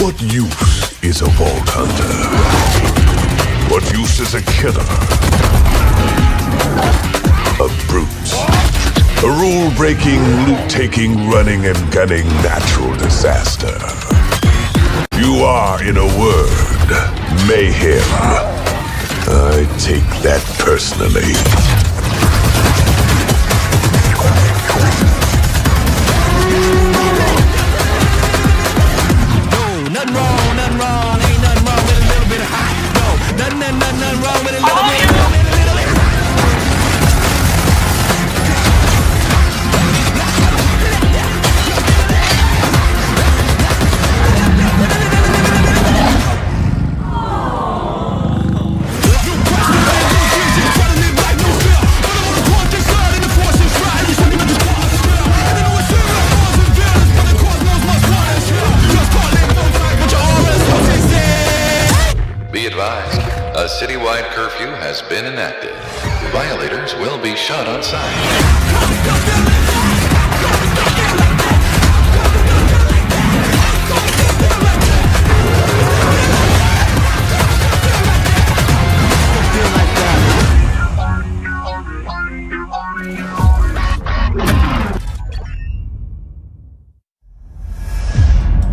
What use is a vault hunter? What use is a killer? A brute. A rule-breaking, loot-taking, running and gunning natural disaster. You are, in a word, mayhem. I take that personally. No, nothing wrong, ain't nothing wrong with a little bit of hot. No, nothing wrong with a little bit. A citywide curfew has been enacted. Violators will be shot on sight.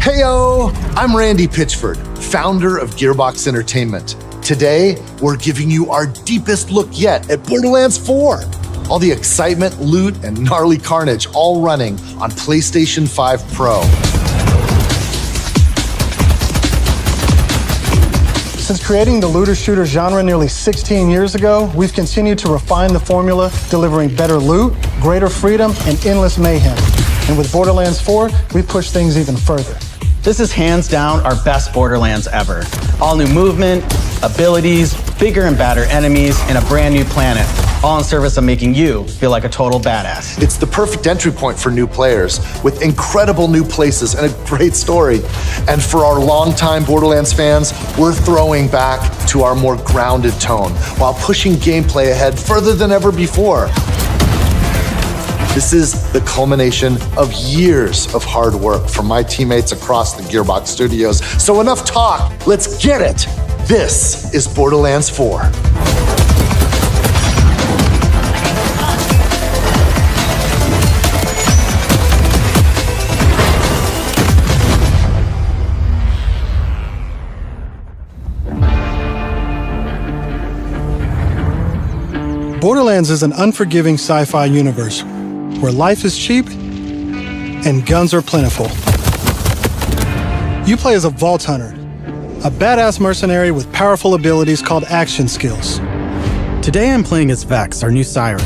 Heyo! I'm Randy Pitchford, founder of Gearbox Entertainment. Today, we're giving you our deepest look yet at Borderlands 4. All the excitement, loot, and gnarly carnage all running on PlayStation 5 Pro. Since creating the looter-shooter genre nearly 16 years ago, we've continued to refine the formula, delivering better loot, greater freedom, and endless mayhem. And with Borderlands 4, we push things even further. This is hands down our best Borderlands ever. All new movement, abilities, bigger and badder enemies, and a brand new planet, all in service of making you feel like a total badass. It's the perfect entry point for new players, with incredible new places and a great story. And for our longtime Borderlands fans, we're throwing back to our more grounded tone, while pushing gameplay ahead further than ever before. This is the culmination of years of hard work from my teammates across the Gearbox studios. So enough talk, let's get it. This is Borderlands 4. Borderlands is an unforgiving sci-fi universe where life is cheap and guns are plentiful. You play as a vault hunter, a badass mercenary with powerful abilities called action skills. Today I'm playing as Vex, our new siren.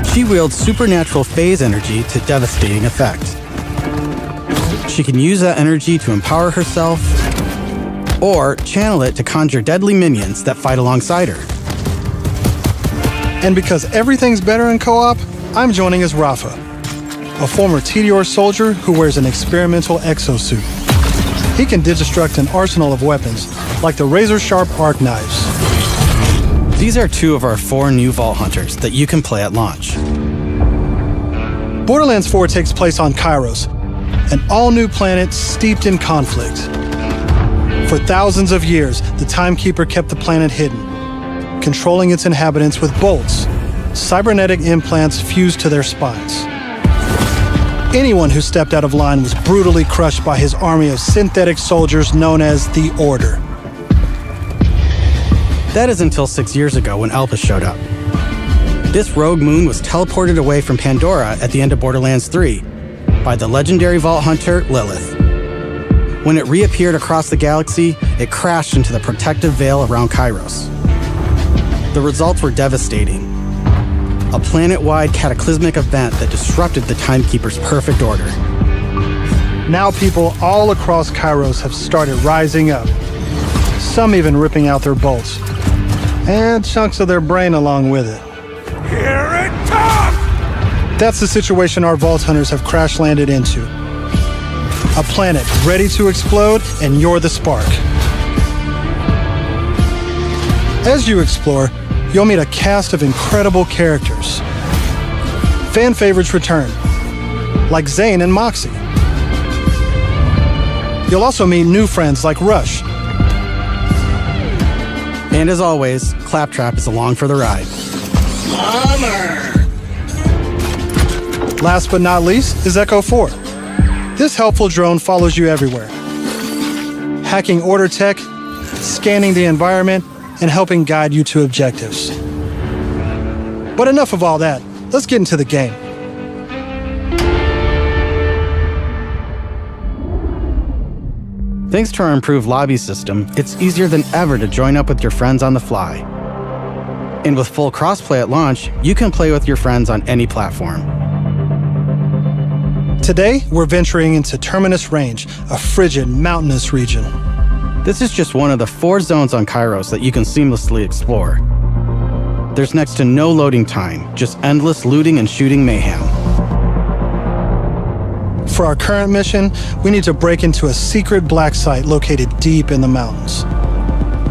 She wields supernatural phase energy to devastating effect. She can use that energy to empower herself, or channel it to conjure deadly minions that fight alongside her. And because everything's better in co-op, I'm joining as Rafa, a former TDR soldier who wears an experimental exosuit. He can digistruct an arsenal of weapons, like the razor-sharp arc knives. These are two of our 4 new Vault Hunters that you can play at launch. Borderlands 4 takes place on Kairos, an all-new planet steeped in conflict. For thousands of years, the Timekeeper kept the planet hidden, controlling its inhabitants with bolts, cybernetic implants fused to their spines. Anyone who stepped out of line was brutally crushed by his army of synthetic soldiers known as the Order. That is until 6 years ago when Elpis showed up. This rogue moon was teleported away from Pandora at the end of Borderlands 3 by the legendary Vault Hunter Lilith. When it reappeared across the galaxy, it crashed into the protective veil around Kairos. The results were devastating. A planet-wide cataclysmic event that disrupted the Timekeeper's perfect order. Now people all across Kairos have started rising up, some even ripping out their bolts, and chunks of their brain along with it. Here it comes! That's the situation our Vault Hunters have crash-landed into. A planet ready to explode, and you're the spark. As you explore, you'll meet a cast of incredible characters. Fan favorites return, like Zane and Moxie. You'll also meet new friends like Rush. And as always, Claptrap is along for the ride. Last but not least is Echo 4. This helpful drone follows you everywhere, hacking order tech, scanning the environment, and helping guide you to objectives. But enough of all that. Let's get into the game. Thanks to our improved lobby system, it's easier than ever to join up with your friends on the fly. And with full crossplay at launch, you can play with your friends on any platform. Today, we're venturing into Terminus Range, a frigid, mountainous region. This is just one of the 4 zones on Kairos that you can seamlessly explore. There's next to no loading time, just endless looting and shooting mayhem. For our current mission, we need to break into a secret black site located deep in the mountains.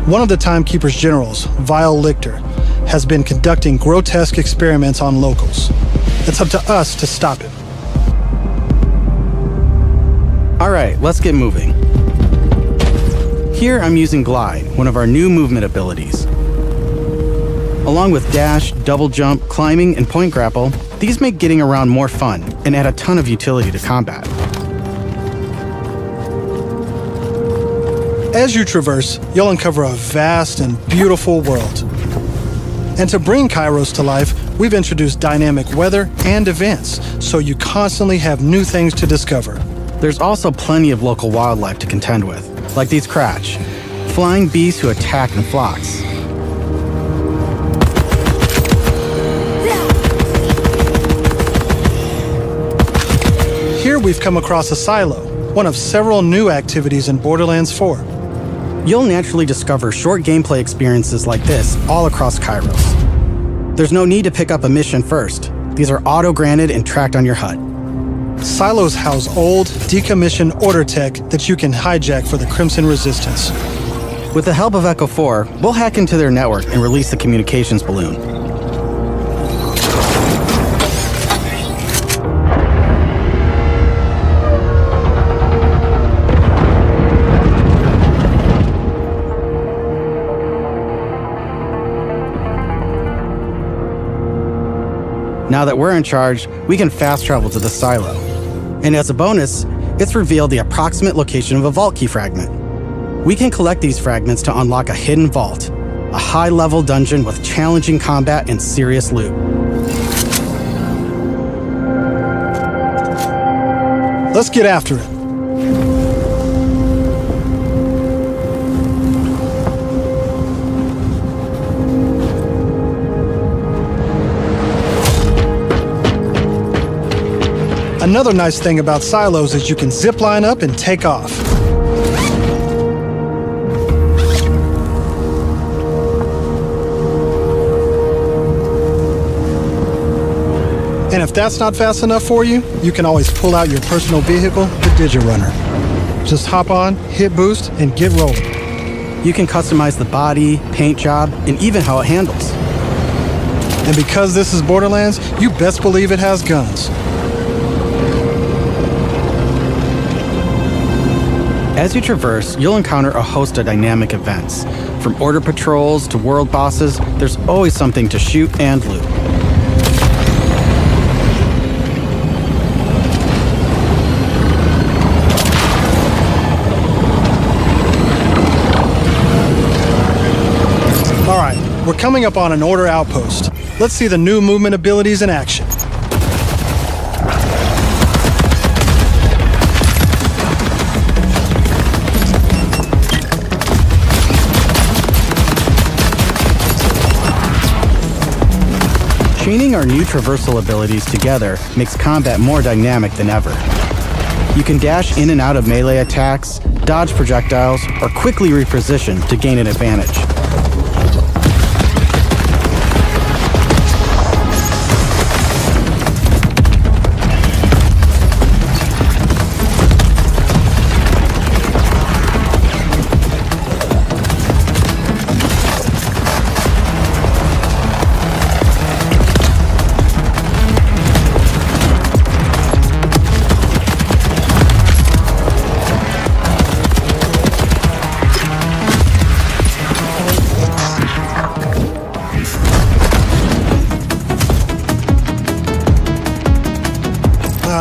One of the Timekeeper's generals, Vile Lichter, has been conducting grotesque experiments on locals. It's up to us to stop him. All right, let's get moving. Here I'm using Glide, one of our new movement abilities. Along with dash, double jump, climbing, and point grapple, these make getting around more fun and add a ton of utility to combat. As you traverse, you'll uncover a vast and beautiful world. And to bring Kairos to life, we've introduced dynamic weather and events, so you constantly have new things to discover. There's also plenty of local wildlife to contend with, like these Kratch, flying beasts who attack in flocks. Here we've come across a silo, one of several new activities in Borderlands 4. You'll naturally discover short gameplay experiences like this all across Kairos. There's no need to pick up a mission first. These are auto-granted and tracked on your HUD. Silos house old, decommissioned order tech that you can hijack for the Crimson Resistance. With the help of Echo 4, we'll hack into their network and release the communications balloon. Now that we're in charge, we can fast travel to the silo. And as a bonus, it's revealed the approximate location of a vault key fragment. We can collect these fragments to unlock a hidden vault, a high-level dungeon with challenging combat and serious loot. Let's get after it. Another nice thing about silos is you can zip line up and take off. And if that's not fast enough for you, you can always pull out your personal vehicle, the Digirunner. Just hop on, hit boost, and get rolling. You can customize the body, paint job, and even how it handles. And because this is Borderlands, you best believe it has guns. As you traverse, you'll encounter a host of dynamic events. From order patrols to world bosses, there's always something to shoot and loot. All right, we're coming up on an order outpost. Let's see the new movement abilities in action. Chaining our new traversal abilities together makes combat more dynamic than ever. You can dash in and out of melee attacks, dodge projectiles, or quickly reposition to gain an advantage.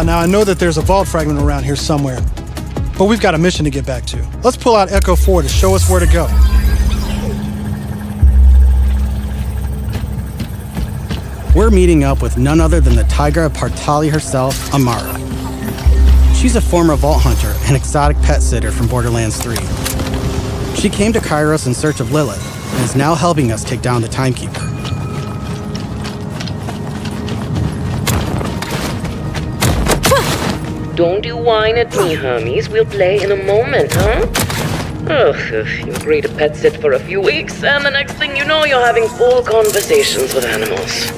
Now, I know that there's a vault fragment around here somewhere, but we've got a mission to get back to. Let's pull out Echo 4 to show us where to go. We're meeting up with none other than the Tigra Partali herself, Amara. She's a former vault hunter and exotic pet sitter from Borderlands 3. She came to Kairos in search of Lilith and is now helping us take down the Timekeeper. Don't you whine at me, Hermes. We'll play in a moment, huh? Ugh, you agree to pet sit for a few weeks, and the next thing you know, you're having full conversations with animals.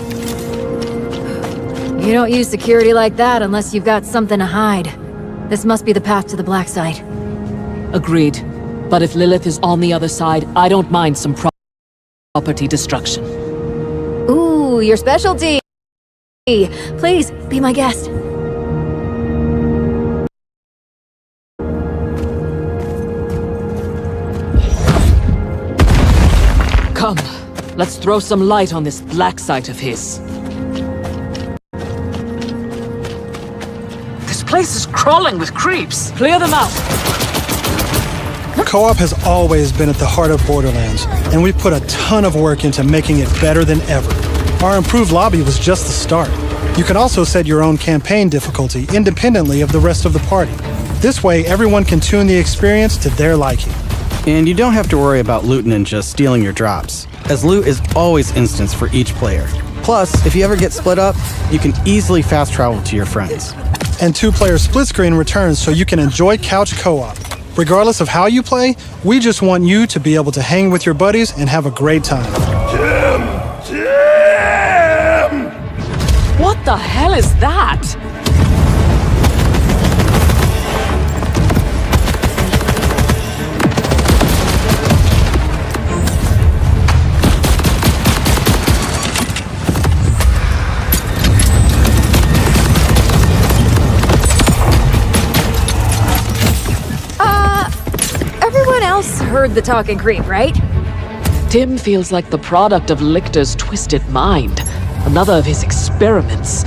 You don't use security like that unless you've got something to hide. This must be the path to the black side. Agreed. But if Lilith is on the other side, I don't mind some property destruction. Ooh, your specialty! Please, be my guest. Come, let's throw some light on this black site of his. This place is crawling with creeps. Clear them out. Co-op has always been at the heart of Borderlands, and we put a ton of work into making it better than ever. Our improved lobby was just the start. You can also set your own campaign difficulty independently of the rest of the party. This way, everyone can tune the experience to their liking. And you don't have to worry about loot ninjas stealing your drops, as loot is always instanced for each player. Plus, if you ever get split up, you can easily fast travel to your friends. And 2-player split screen returns so you can enjoy couch co-op. Regardless of how you play, we just want you to be able to hang with your buddies and have a great time. Jim! What the hell is that? Heard the talking creep, right? Tim feels like the product of Lictor's twisted mind. Another of his experiments.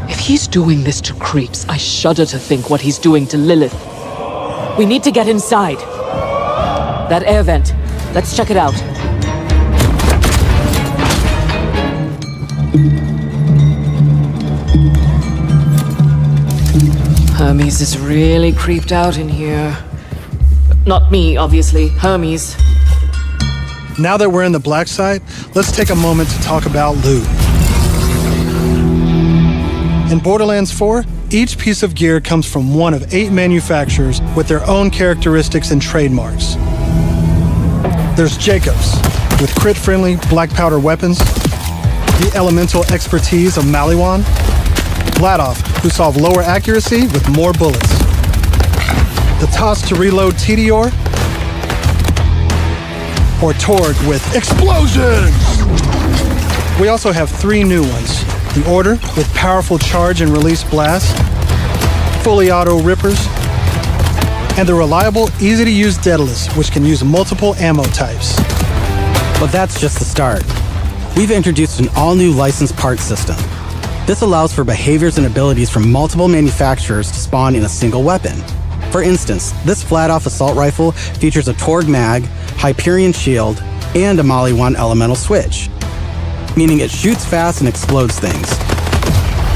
If he's doing this to creeps, I shudder to think what he's doing to Lilith. We need to get inside. That air vent. Let's check it out. Hermes is really creeped out in here. Not me, obviously. Hermes. Now that we're in the black site, let's take a moment to talk about loot. In Borderlands 4, each piece of gear comes from one of 8 manufacturers with their own characteristics and trademarks. There's Jacobs, with crit-friendly black powder weapons, the elemental expertise of Maliwan, Vladoff, who solve lower accuracy with more bullets, the toss to reload Tedior, or Torg with explosions! We also have 3 new ones. The Order with powerful charge and release blasts, fully auto rippers, and the reliable, easy-to-use Daedalus, which can use multiple ammo types. But that's just the start. We've introduced an all-new licensed parts system. This allows for behaviors and abilities from multiple manufacturers to spawn in a single weapon. For instance, this flat-off assault rifle features a Torg mag, Hyperion shield, and a Maliwan elemental switch, meaning it shoots fast and explodes things.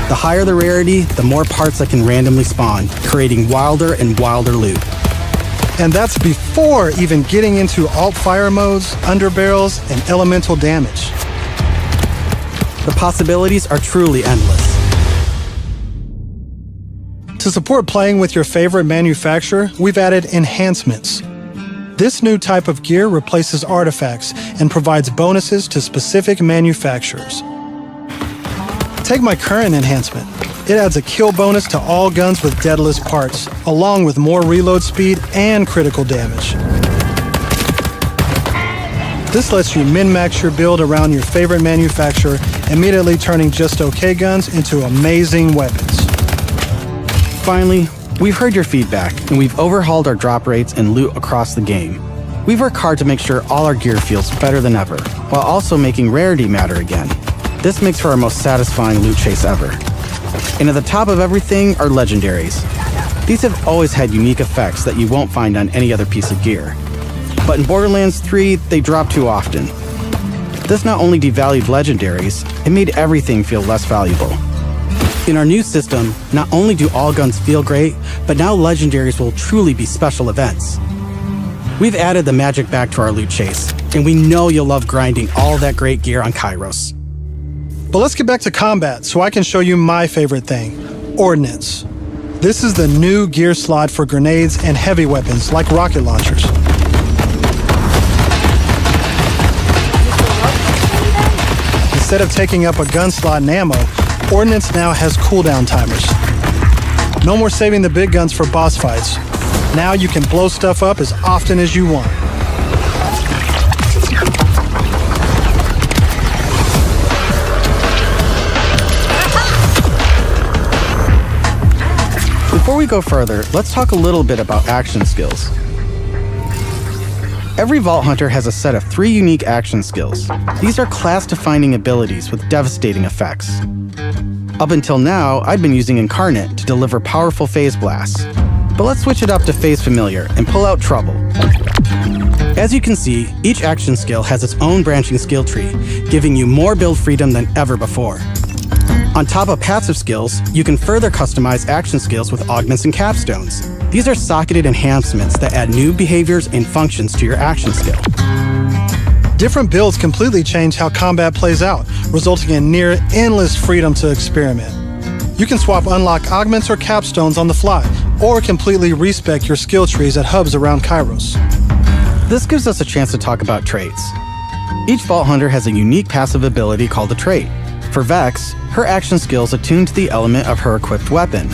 The higher the rarity, the more parts that can randomly spawn, creating wilder and wilder loot. And that's before even getting into alt-fire modes, underbarrels, and elemental damage. The possibilities are truly endless. To support playing with your favorite manufacturer, we've added enhancements. This new type of gear replaces artifacts and provides bonuses to specific manufacturers. Take my current enhancement. It adds a kill bonus to all guns with Daedalus parts, along with more reload speed and critical damage. This lets you min-max your build around your favorite manufacturer, immediately turning just okay guns into amazing weapons. Finally, we've heard your feedback, and we've overhauled our drop rates and loot across the game. We've worked hard to make sure all our gear feels better than ever, while also making rarity matter again. This makes for our most satisfying loot chase ever. And at the top of everything are legendaries. These have always had unique effects that you won't find on any other piece of gear. But in Borderlands 3, they drop too often. This not only devalued legendaries, it made everything feel less valuable. In our new system, not only do all guns feel great, but now legendaries will truly be special events. We've added the magic back to our loot chase, and we know you'll love grinding all that great gear on Kairos. But let's get back to combat so I can show you my favorite thing, Ordnance. This is the new gear slot for grenades and heavy weapons like rocket launchers. Instead of taking up a gun slot and ammo, Ordnance now has cooldown timers. No more saving the big guns for boss fights. Now you can blow stuff up as often as you want. Before we go further, let's talk a little bit about action skills. Every Vault Hunter has a set of 3 unique action skills. These are class-defining abilities with devastating effects. Up until now, I'd been using Incarnate to deliver powerful phase blasts. But let's switch it up to Phase Familiar and pull out Trouble. As you can see, each action skill has its own branching skill tree, giving you more build freedom than ever before. On top of passive skills, you can further customize action skills with augments and capstones. These are socketed enhancements that add new behaviors and functions to your action skill. Different builds completely change how combat plays out, resulting in near endless freedom to experiment. You can swap unlock augments or capstones on the fly, or completely respec your skill trees at hubs around Kairos. This gives us a chance to talk about traits. Each Vault Hunter has a unique passive ability called a trait. For Vex, her action skill is attuned to the element of her equipped weapon.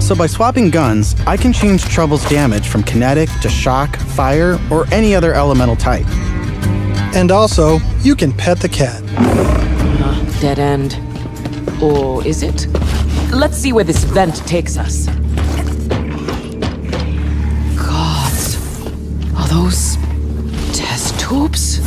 So by swapping guns, I can change Trouble's damage from kinetic to shock, fire, or any other elemental type. And also, you can pet the cat. Dead end. Or is it? Let's see where this vent takes us. Gods. Are those test tubes?